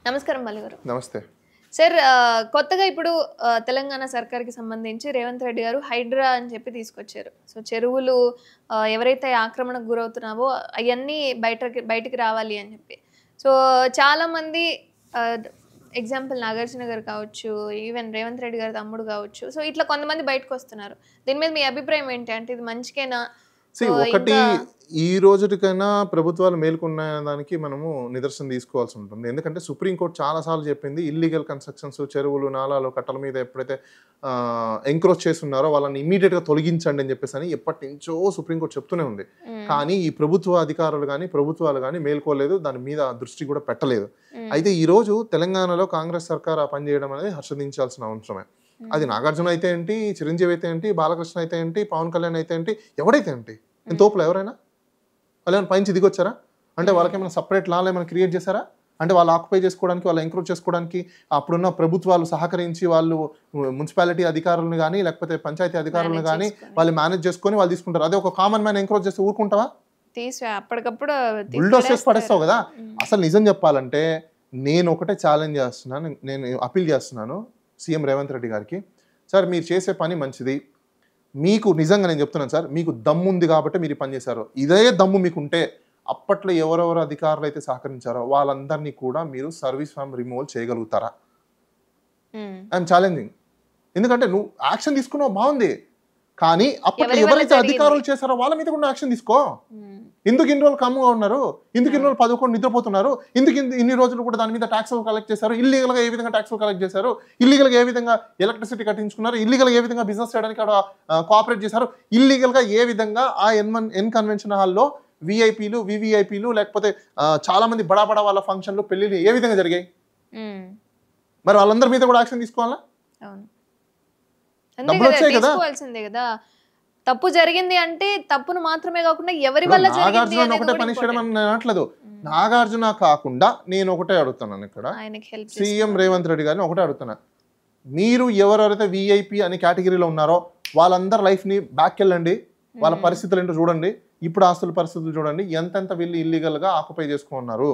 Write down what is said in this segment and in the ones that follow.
నమస్కారం మల్లిగారు. నమస్తే. సార్ కొత్తగా ఇప్పుడు తెలంగాణ సర్కార్‌కి సంబంధించి రేవంత్ రెడ్డి గారు హైడ్రా అని చెప్పి తీసుకొచ్చారు. సో, చెరువులు ఎవరైతే ఆక్రమణకు గురవుతున్నావో అయన్నీ బయటికి రావాలి అని చెప్పి. సో, చాలామంది ఆహ్, ఎగ్జాంపుల్ నాగార్జున గారు కావచ్చు, ఈవెన్ రేవంత్ రెడ్డి గారి తమ్ముడు కావచ్చు. సో, ఇట్లా కొంతమంది బయటకొస్తున్నారు. దీని మీద మీ అభిప్రాయం ఏంటి? అంటే ఇది మంచికేనా? సో, ఒకటి ఇంకా ఈ రోజుటికైనా ప్రభుత్వాలు మేలుకున్న దానికి మనము నిదర్శనం తీసుకోవాల్సి ఉంటుంది. ఎందుకంటే సుప్రీంకోర్టు చాలా సార్లు చెప్పింది ఇల్లీగల్ కన్‌స్ట్రక్షన్స్, చెరువులు, నాలాలు, కట్టల మీద ఎప్పుడైతే ఎంక్రోచ్ చేస్తున్నారో వాళ్ళని ఇమ్మీడియేట్‌గా తొలగించండి అని చెప్పేసని ఎప్పటినుంచో సుప్రీంకోర్టు చెప్తూనే ఉంది. హ్మ్. కానీ ఈ ప్రభుత్వ అధికారులు గాని, ప్రభుత్వాలు గాని మేలుకోలేదు. దాని మీద దృష్టి కూడా పెట్టలేదు. హ్మ్. అయితే ఈరోజు తెలంగాణలో కాంగ్రెస్ సర్కార్ ఆ పని చేయడం అనేది హర్షించాల్సిన అవసరమే. అది నాగార్జున అయితే ఏంటి, చిరంజీవి అయితే ఏంటి, బాలకృష్ణ అయితే ఏంటి, పవన్ కళ్యాణ్ అయితే ఏంటి, ఎవడైతే ఏంటి, తోపులు ఎవరైనా వాళ్ళు ఏమైనా పైనుంచి దిగొచ్చారా? అంటే వాళ్ళకేమైనా సపరేట్ లాలు ఏమైనా క్రియేట్ చేశారా? అంటే వాళ్ళు ఆక్యుపై చేసుకోవడానికి, వాళ్ళు ఎంక్రోచ్ చేసుకోవడానికి అప్పుడున్న ప్రభుత్వాలు సహకరించి వాళ్ళు మున్సిపాలిటీ అధికారులను కానీ లేకపోతే పంచాయతీ అధికారులను కానీ వాళ్ళు మేనేజ్ చేసుకొని వాళ్ళు తీసుకుంటారు. అదే ఒక కామన్ మ్యాన్ ఎంక్రోచ్ చేస్తే ఊరుకుంటావా? అప్పటికప్పుడు బుల్డోస్ చేసి పడేస్తావు కదా. అసలు నిజం చెప్పాలంటే నేను ఒకటే ఛాలెంజ్ చేస్తున్నాను, నేను అపీల్ చేస్తున్నాను సీఎం రేవంత్ రెడ్డి గారికి. సార్, మీరు చేసే పని మంచిది. మీకు నిజంగా నేను చెప్తున్నాను సార్, మీకు దమ్ము ఉంది కాబట్టి మీరు పని చేశారు. ఇదే దమ్ము మీకుంటే అప్పట్లో ఎవరెవరు అధికారులు అయితే సహకరించారో వాళ్ళందరినీ కూడా మీరు సర్వీస్ ఫ్రమ్ రిమూవల్ చేయగలుగుతారా? I'm challenging. ఎందుకంటే నువ్వు యాక్షన్ తీసుకున్నావు, బాగుంది. కానీ అప్పట్లో ఎవరైతే అధికారులు చేశారో వాళ్ళ మీద కూడా యాక్షన్ తీసుకో. ఎందుకు ఇన్ని రోజులు కమ్ముగా ఉన్నారు? ఎందుకు ఇన్ని రోజులు పదకొండు నిద్రపోతున్నారు? ఎందుకు ఇన్ని రోజులు కూడా దాని మీద ట్యాక్స్ కలెక్ట్ చేశారు? ఇల్లీగల్గా ఏ విధంగా ట్యాక్స్ కలెక్ట్ చేశారు? ఇల్లీగల్గా ఏ విధంగా ఎలక్ట్రిసిటీ కట్టించుకున్నారు? ఇల్లీగల్గా ఏ విధంగా బిజినెస్ చేయడానికి అక్కడ కోఆపరేట్ చేశారు? ఇల్లీగల్గా ఏ విధంగా ఆ ఎన్ కన్వెన్షన్ హాల్లో విఐపీలు, వివిఐపీలు లేకపోతే చాలా మంది బడా బడా వాళ్ళ ఫంక్షన్లు, పెళ్లిళ్ళు ఏ విధంగా జరిగాయి? మరి వాళ్ళందరి మీద కూడా యాక్షన్ తీసుకోవాలా? డబ్బులు వచ్చాయి కదా. తప్పు జరిగింది అంటే తప్పును మాత్రమే కాకుండా ఎవరి వల్ల నాగార్జున ఒకటే పని చేయడం అని నేను అనట్లేదు. నాగార్జున కాకుండా నేను ఒకటే అడుగుతున్నాను ఇక్కడ సీఎం రేవంత్ రెడ్డి గారిని ఒకటే అడుగుతున్నా. మీరు ఎవరెవరైతే విఐపి అనే కేటగిరీలో ఉన్నారో వాళ్ళందరి లైఫ్ని బ్యాక్ వెళ్ళండి, వాళ్ళ పరిస్థితులు ఏంటో చూడండి. ఇప్పుడు ఆస్తుల పరిస్థితులు చూడండి. ఎంతెంత వీళ్ళు ఇల్లీగల్గా ఆక్యుపై చేసుకున్నారు,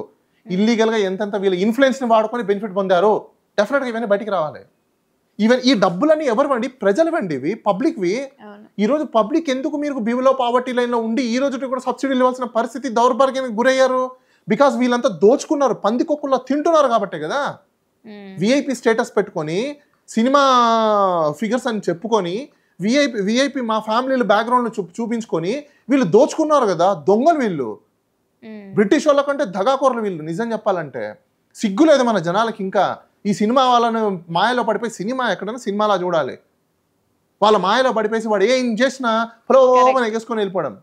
ఇల్లీగల్గా ఎంతెంత వీళ్ళు ఇన్ఫ్లుయెన్స్ని వాడుకొని బెనిఫిట్ పొందారు. డెఫినెట్గా ఇవన్నీ బయటికి రావాలి. ఈవెన్ ఈ డబ్బులన్నీ ఎవరు వండి? ప్రజలు వండి, ఇవి పబ్లిక్వి. ఈరోజు పబ్లిక్ ఎందుకు మీరు బిలో పావర్టీ లైన్లో ఉండి ఈ రోజు కూడా సబ్సిడీలు ఇవ్వాల్సిన పరిస్థితి, దౌర్భాగ్యానికి గురయ్యారు? బికాస్ వీళ్ళంతా దోచుకున్నారు, పందికొక్కుల్లో తింటున్నారు కాబట్టే కదా. విఐపి స్టేటస్ పెట్టుకొని సినిమా ఫిగర్స్ అని చెప్పుకొని విఐపి మా ఫ్యామిలీల బ్యాక్గ్రౌండ్ చూపించుకొని వీళ్ళు దోచుకున్నారు కదా. దొంగలు వీళ్ళు, బ్రిటిష్ వాళ్ళ కంటే దగాకోరలు వీళ్ళు. నిజం చెప్పాలంటే సిగ్గు లేదు మన జనాలకి. ఇంకా ఈ సినిమా వాళ్ళను మాయలో పడిపోయి, సినిమా ఎక్కడైనా సినిమాలా చూడాలి. వాళ్ళ మాయలో పడిపోయి వాడు ఏం చేసినా ఫ్లోమని ఎగేసుకొని వెళ్ళిపోవడం.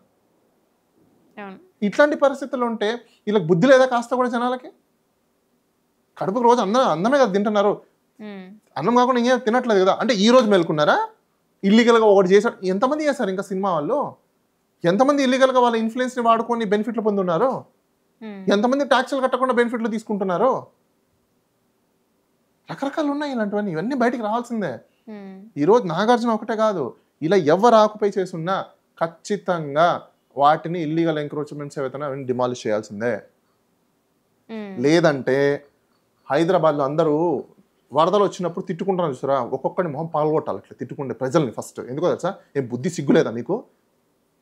ఇట్లాంటి పరిస్థితులు ఉంటే వీళ్ళకి బుద్ధి లేదా కాస్త కూడా జనాలకి? కడుపుకు రోజు అన్నమే కదా తింటున్నారు, అన్నం కాకుండా ఇంకేం తినట్లేదు కదా. అంటే ఈ రోజు మేలుకున్నారా? ఇల్లీగల్గా ఒకటి చేశారు. ఎంతమంది చేశారు ఇంకా సినిమా వాళ్ళు? ఎంతమంది ఇల్లీగల్గా వాళ్ళ ఇన్ఫ్లుయెన్స్ని వాడుకొని బెనిఫిట్లు పొందున్నారు? ఎంతమంది ట్యాక్సులు కట్టకుండా బెనిఫిట్లు తీసుకుంటున్నారు? రకరకాలు ఉన్నాయి ఇలాంటివన్నీ. ఇవన్నీ బయటికి రావాల్సిందే. ఈరోజు నాగార్జున ఒకటే కాదు, ఇలా ఎవరు ఆక్యుపై చేసున్నా ఖచ్చితంగా వాటిని ఇల్లీగల్ ఎంక్రోచ్మెంట్స్ ఏవైతే అవన్నీ డిమాలిష్ చేయాల్సిందే. లేదంటే హైదరాబాద్లో అందరూ వరదలు వచ్చినప్పుడు తిట్టుకుంటారు చూసారా, ఒక్కొక్కడిని మొహం పాల్గొట్టాలి అట్లా తిట్టుకుంటే ప్రజల్ని ఫస్ట్. ఎందుకో తెలుసా? ఏం బుద్ధి సిగ్గులేదా మీకు?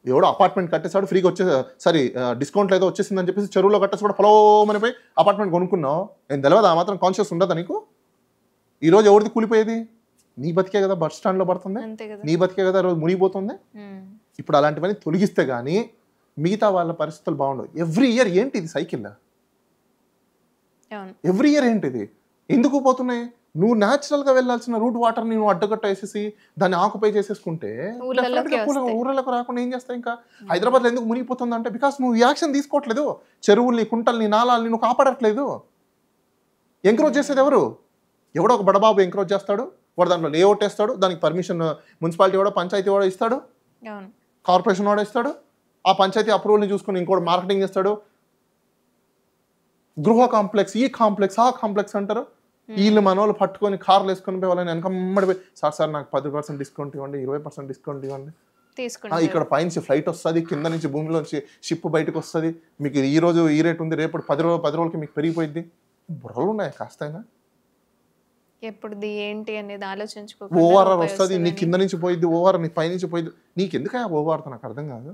ఎవడో అపార్ట్మెంట్ కట్టేసాడు, ఫ్రీగా డిస్కౌంట్ ఏదో వచ్చేసిందని చెప్పేసి చెరువులో కట్టేసి కూడా పొలమని పోయి అపార్ట్మెంట్ కొనుక్కున్నావు. ఏం తెలియదు? ఆ మాత్రం కాన్షియస్ ఉండదా నీకు? ఈరోజు ఎవరిది కూలిపోయేది? నీ బతికే కదా బస్ స్టాండ్లో పడుతుంది, నీ బతికే కదా రోజు మునిగిపోతుంది. ఇప్పుడు అలాంటివన్నీ తొలగిస్తే కానీ మిగతా వాళ్ళ పరిస్థితులు బాగుండవు. ఎవ్రీ ఇయర్ ఏంటి ఇది సైకిల్? ఎవ్రీ ఇయర్ ఏంటిది? ఎందుకు పోతున్నాయి? నువ్వు న్యాచురల్గా వెళ్ళాల్సిన రూట్ వాటర్ని నువ్వు అడ్డగట్ట వేసేసి దాన్ని ఆక్యుపై చేసేసుకుంటే ఊర్లకు రాకుండా ఏం చేస్తాయి? ఇంకా హైదరాబాద్లో ఎందుకు మునిగిపోతుంది అంటే బికాస్ నువ్వు యాక్షన్ తీసుకోవట్లేదు. చెరువుల్ని, కుంటల్ని, నాలాల్ని నువ్వు కాపాడట్లేదు. ఎంకరేజ్ చేసేది ఎవరు? ఎవడో ఒక బడబాబు ఎంకరేజ్ చేస్తాడు, వాడు దాంట్లో లేఅవుట్ వేస్తాడు, దానికి పర్మిషన్ మున్సిపాలిటీ వాడో పంచాయతీ వాడో ఇస్తాడు, కార్పొరేషన్ వాడో ఇస్తాడు. ఆ పంచాయతీ అప్రూవల్ని చూసుకుని ఇంకోటి మార్కెటింగ్ చేస్తాడు. గృహ కాంప్లెక్స్, ఈ కాంప్లెక్స్, ఆ కాంప్లెక్స్ అంటారు. వీళ్ళు మన వాళ్ళు పట్టుకొని కార్లు వేసుకొని పోయి వాళ్ళని వెనకమ్మడిపోయి సార్ నాకు 10% డిస్కౌంట్ ఇవ్వండి, 20% డిస్కౌంట్ ఇవ్వండి. ఇక్కడ పైనుంచి ఫ్లైట్ వస్తుంది, కింద నుంచి భూమిలోంచి షిప్ బయటకు వస్తుంది. మీకు ఈ రోజు ఈ రేట్ ఉంది, రేపు 10 రోజులకి మీకు పెరిగిపోయింది. బుర్రలు ఉన్నాయి కాస్తైనా. ఎప్పుడుది ఏంటి అనేది ఓఆర్ఆర్ వస్తుంది, నీ కింద నుంచి పోయిద్ది, ఓఆర్ నీ పై నుంచి పోయిద్ది. నీకు ఎందుకు ఓఆర్ నాకు అర్థం కాదు.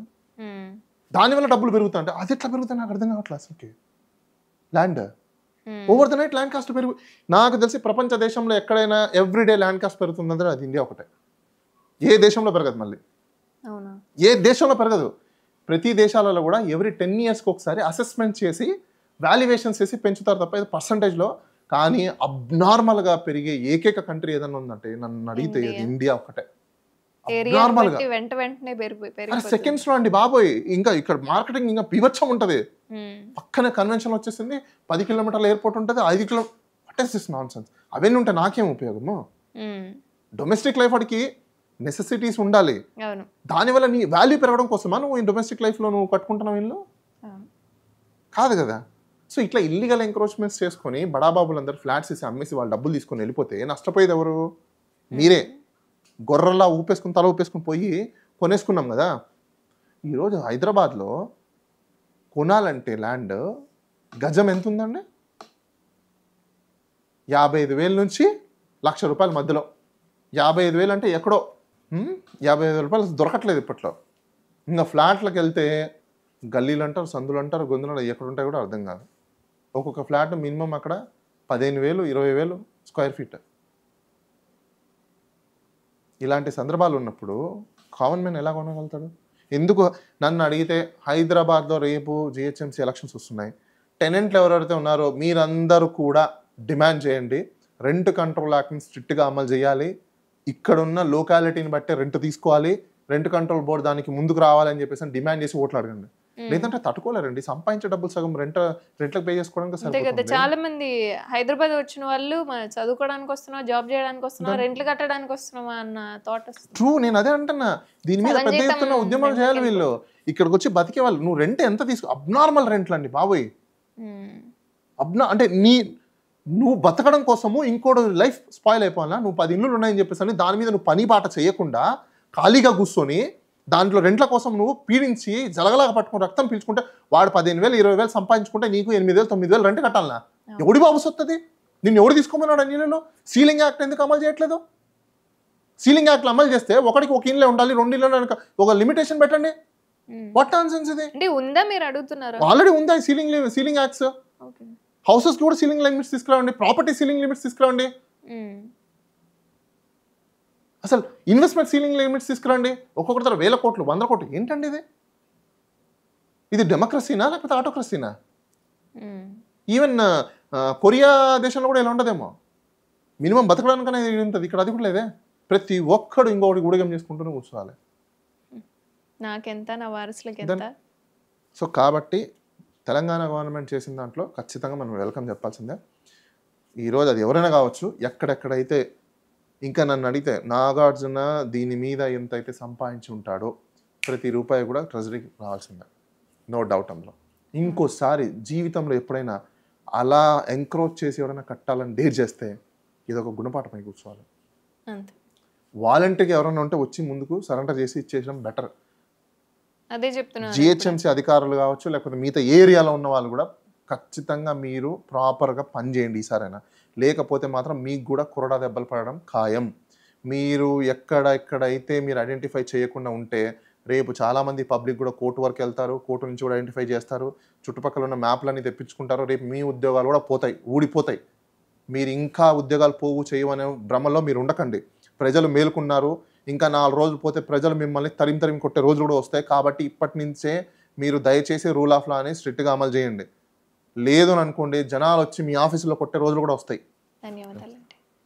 దానివల్ల డబ్బులు పెరుగుతాయి అంటే అది ఎట్లా పెరుగుతాయి నాకు అర్థం కావట్లేదు అసలుకి. Land over the night land cost నాకు తెలిసి ప్రపంచ దేశంలో ఎక్కడైనా ఎవ్రీడే ల్యాండ్ కాస్ట్ పెరుగుతుందంటే అది ఇండియా ఒకటే. ఏ దేశంలో పెరగదు, మళ్ళీ ఏ దేశంలో పెరగదు. ప్రతి దేశాలలో కూడా ఎవ్రీ 10 yearsకి ఒకసారి అసెస్మెంట్ చేసి వాల్యుయేషన్స్ చేసి పెంచుతారు తప్ప ఇది పర్సంటేజ్లో. కానీ అబ్నార్మల్గా పెరిగే ఏకైక కంట్రీ ఏదన్నా ఉందంటే నన్ను అడిగితే అది ఇండియా ఒకటే. అబ్నార్మల్గా సెకండ్స్ లో అండి బాబోయ్. ఇంకా ఇక్కడ మార్కెటింగ్ ఇంకా పివచ్చం ఉంటుంది. పక్కనే కన్వెన్షన్ వచ్చేసింది, 10 kilometerల ఎయిర్పోర్ట్ ఉంటుంది, 5 kilometers. What is this non sense? అవన్నీ ఉంటే నాకేం ఉపయోగము? డొమెస్టిక్ లైఫ్ వాడికి నెసెసిటీస్ ఉండాలి, దానివల్ల నీ వాల్యూ పెరగడం కోసమా నువ్వు ఈ డొమెస్టిక్ లైఫ్లో నువ్వు కట్టుకుంటున్నావు ఇల్లు? కాదు కదా. సో ఇట్లా ఇల్లీగల్ ఎంక్రోచ్మెంట్స్ చేసుకొని బడాబాబులందరూ ఫ్లాట్స్ ఇసి అమ్మేసి వాళ్ళు డబ్బులు తీసుకొని వెళ్ళిపోతే నష్టపోయేది ఎవరు? మీరే. గొర్రెల్లా ఊపేసుకుని తల ఊపేసుకుని పోయి కొనేసుకున్నాం కదా. ఈరోజు హైదరాబాద్లో కొనాలంటే ల్యాండ్ గజం ఎంత ఉందండి? 55,000 నుంచి ₹1,00,000 మధ్యలో. 55,000 అంటే ఎక్కడో 55,000 దొరకట్లేదు ఇప్పట్లో. ఇంకా ఫ్లాట్లకు వెళ్తే గల్లీలు అంటారు, సందులు అంటారు, గొంతులు అంటారు, ఎక్కడ ఉంటాయి కూడా అర్థం కాదు. ఒక్కొక్క ఫ్లాట్ మినిమం అక్కడ 15,000, 20,000 స్క్వేర్ ఫీట్. ఇలాంటి సందర్భాలు ఉన్నప్పుడు కామన్ మ్యాన్ ఎలా కొనగలుగుతాడు? ఎందుకు నన్ను అడిగితే హైదరాబాద్లో రేపు జిహెచ్ఎంసీ ఎలక్షన్స్ వస్తున్నాయి. టెనెంట్లు ఎవరైతే ఉన్నారో మీరందరూ కూడా డిమాండ్ చేయండి, రెంట్ కంట్రోల్ యాక్ట్ని స్ట్రిక్ట్గా అమలు చేయాలి, ఇక్కడున్న లోకాలిటీని బట్టి రెంట్ తీసుకోవాలి, రెంట్ కంట్రోల్ బోర్డు దానికి ముందుకు రావాలని చెప్పేసి డిమాండ్ చేసి ఓట్లు అడగండి. లేదంటే తట్టుకోలేరండి. సంపాదించే డబ్బులు సగం రెంట్లకు పే చేసుకోవడానికి. చాలా మంది హైదరాబాద్ వచ్చిన వాళ్ళు చదువుకోవడానికి వస్తున్నా, జాబ్ చేయడానికి వస్తున్నా, రెంట్లు కట్టడానికి వస్తున్నామా అన్న థాట్ వస్తుంది. ట్రూ, నేను అదే అంటున్నా. దీని మీద పెద్ద ఎత్తున ఉద్యమాలు చేయాలి వీళ్ళు. ఇక్కడికి వచ్చి బతికే వాళ్ళు నువ్వు రెంట్ ఎంత తీసుకో, అబ్నార్మల్ రెంట్లు అండి బాబోయ్. అంటే నువ్వు బతకడం కోసము ఇంకోటి లైఫ్ స్పాయిల్ అయిపోవాలా? నువ్వు 10 ఇళ్ళు ఉన్నాయని చెప్పేసి దాని మీద నువ్వు పని బాట చేయకుండా ఖాళీగా కూర్చొని దాంట్లో రెంట్ల కోసం నువ్వు పీడించి జలగలాగా పట్టుకుని రక్తం పీల్చుకుంటే వాడు 15,000, 20,000 సంపాదించుకుంటే నీకు 8,000, 9,000 రెంట్ కట్టాలనా? ఎవడి బాబు వస్తుంది? నిన్ను ఎవడు తీసుకోమన్నాడు అన్నిలో? సీలింగ్ యాక్ట్ ఎందుకు అమలు చేయట్లేదు? సీలింగ్ యాక్ట్ అమలు చేస్తే ఒకటికి ఒక ఇల్లే ఉండాలి, 2 ఇళ్ళు ఒక లిమిటేషన్ పెట్టండి. వాట్ నాన్సెన్స్ ఇది? ఉందా మీరు అడుగుతున్నారు? ఆల్రెడీ ఉందా సీలింగ్ యాక్ట్స్. హౌసెస్ కూడా సీలింగ్ లిమిట్స్ తీసుకురావండి, ప్రాపర్టీ సీలింగ్ లిమిట్స్ తీసుకురావండి, అసలు ఇన్వెస్ట్మెంట్ సీలింగ్ లిమిట్స్ తీసుకురండి. ఒక్కొక్కటి 1,000 కోట్లు, 100 కోట్లు. ఏంటండి ఇది డెమోక్రసీనా లేకపోతే ఆటోక్రసీనా? ఈవెన్ కొరియా దేశంలో కూడా ఇలా ఉండదేమో. మినిమం బతకడానికనే ఉంటుంది. ఇక్కడ అది కూడా లేదే. ప్రతి ఒక్కడు ఇంకొకటి గుడిగం చేసుకుంటూనే కూర్చోవాలి. నాకెంత, నా వారసులకి ఎంత. సో కాబట్టి తెలంగాణ గవర్నమెంట్ చేసిన దాంట్లో ఖచ్చితంగా మనం వెల్కమ్ చెప్పాల్సిందే. ఈరోజు అది ఎవరైనా కావచ్చు, ఎక్కడెక్కడైతే ఇంకా నన్ను అడిగితే నాగార్జున దీని మీద ఎంతైతే సంపాదించి ఉంటాడో ప్రతి రూపాయి కూడా ట్రెజరీకి రావాల్సిందే, నో డౌట్ అందులో. ఇంకోసారి జీవితంలో ఎప్పుడైనా అలా ఎంక్రోచ్ చేసి ఎవరైనా కట్టాలని డేర్ చేస్తే ఇదొక గుణపాఠమై కూర్చోవాలి. వాలంటీర్గా ఎవరైనా ఉంటే వచ్చి ముందుకు సరెండర్ చేసి ఇచ్చేయడం బెటర్. అదే చెప్తున్నా. జిహెచ్ఎంసీ అధికారులు కావచ్చు, లేకపోతే మిగతా ఏరియాలో ఉన్న వాళ్ళు కూడా ఖచ్చితంగా మీరు ప్రాపర్గా పని చేయండి ఈసారైనా. లేకపోతే మాత్రం మీకు కూడా కొరడా దెబ్బలు పడడం ఖాయం. మీరు ఎక్కడెక్కడైతే మీరు ఐడెంటిఫై చేయకుండా ఉంటే రేపు చాలామంది పబ్లిక్ కూడా కోర్టు వరకు వెళ్తారు, కోర్టు నుంచి కూడా ఐడెంటిఫై చేస్తారు, చుట్టుపక్కల ఉన్న మ్యాప్లన్నీ తెప్పించుకుంటారు. రేపు మీ ఉద్యోగాలు కూడా ఊడిపోతాయి. మీరు ఇంకా ఉద్యోగాలు చేయమనే భ్రమలో మీరు ఉండకండి. ప్రజలు మేలుకున్నారు, ఇంకా 4 రోజులు పోతే ప్రజలు మిమ్మల్ని తరిమి కొట్టే రోజులు కూడా వస్తాయి. కాబట్టి ఇప్పటి నుంచే మీరు దయచేసి రూల్ ఆఫ్ లా అని స్ట్రిక్ట్గా అమలు చేయండి. లేదు అని అనుకోండి, జనాలు వచ్చి మీ ఆఫీసులో కొట్టే రోజులు కూడా వస్తాయి. ధన్యవాదాలు.